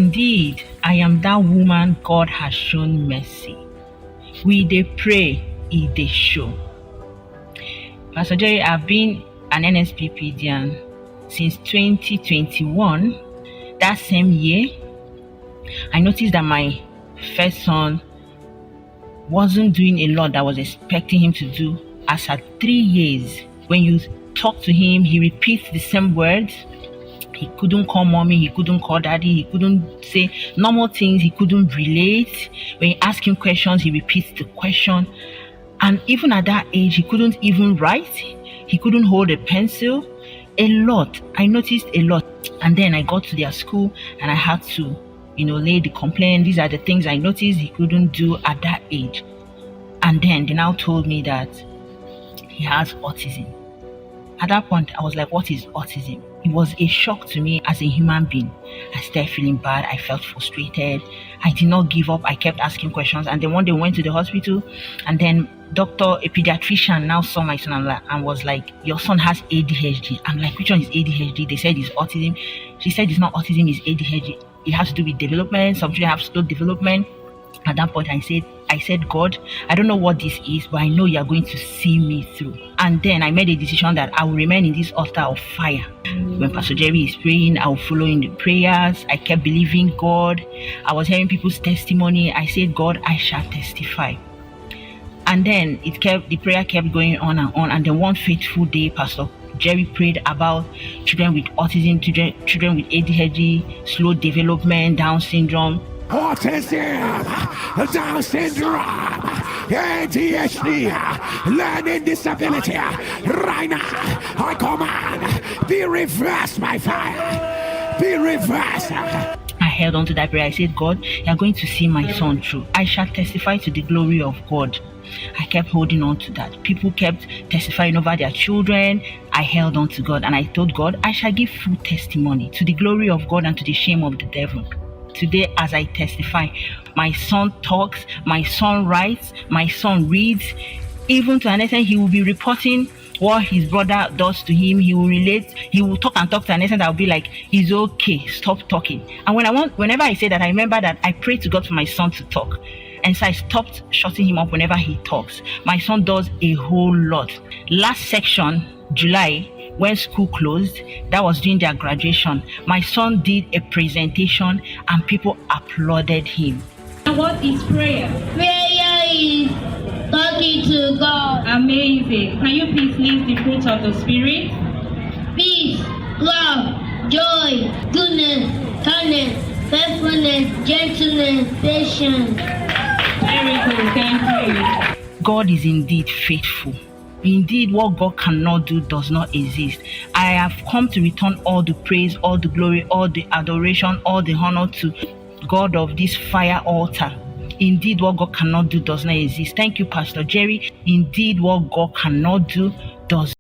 Indeed, I am that woman God has shown mercy. We dey pray, e dey show. Pastor Jerry, I've been an NSPPDian since 2021. That same year, I noticed that my first son wasn't doing a lot that I was expecting him to do. As at 3 years, when you talk to him, he repeats the same words. He couldn't call mommy, he couldn't call daddy, he couldn't say normal things, he couldn't relate. When you ask him questions, he repeats the question. And even at that age, he couldn't even write, he couldn't hold a pencil. A lot. I noticed a lot. And then I got to their school and I had to, lay the complaint. These are the things I noticed he couldn't do at that age. And then they now told me that he has autism. At that point, I was like, what is autism? It was a shock to me as a human being. I started feeling bad. I felt frustrated. I did not give up. I kept asking questions. And then one day we went to the hospital, and then a pediatrician now saw my son and was like, your son has ADHD. I'm like, which one is ADHD? They said it's autism. She said it's not autism, it's ADHD. It has to do with development. Some children have slow development. At that point, I said, God, I don't know what this is, but I know you are going to see me through. And then I made a decision that I will remain in this altar of fire. When Pastor Jerry is praying, I will follow in the prayers. I kept believing God. I was hearing people's testimony. I said, God, I shall testify. And then the prayer kept going on. And then one fateful day, Pastor Jerry prayed about children with autism, children with ADHD, slow development, Down syndrome. Autism, Down syndrome, ADHD, learning disability. Right now, I command, be reversed by fire. Be reversed. I held on to that prayer. I said, God, you are going to see my son through. I shall testify to the glory of God. I kept holding on to that. People kept testifying over their children. I held on to God and I told God, I shall give full testimony to the glory of God and to the shame of the devil. Today, as I testify, my son talks, my son writes, my son reads. Even to an extent, he will be reporting what his brother does to him. He will relate. He will talk to an extent that will be like, "It's okay, stop talking." And whenever I say that, I remember that I pray to God for my son to talk, and so I stopped shutting him up whenever he talks. My son does a whole lot. Last section, July, when school closed, that was during their graduation, my son did a presentation and people applauded him. And what is prayer? Prayer is talking to God. Amazing. Can you please list the fruits of the Spirit? Peace, love, joy, goodness, kindness, faithfulness, gentleness, patience. Very good. Thank you. God is indeed faithful. Indeed, what God cannot do does not exist. I have come to return all the praise, all the glory, all the adoration, all the honor to God of this fire altar. Indeed, what God cannot do does not exist. Thank you, Pastor Jerry. Indeed, what God cannot do does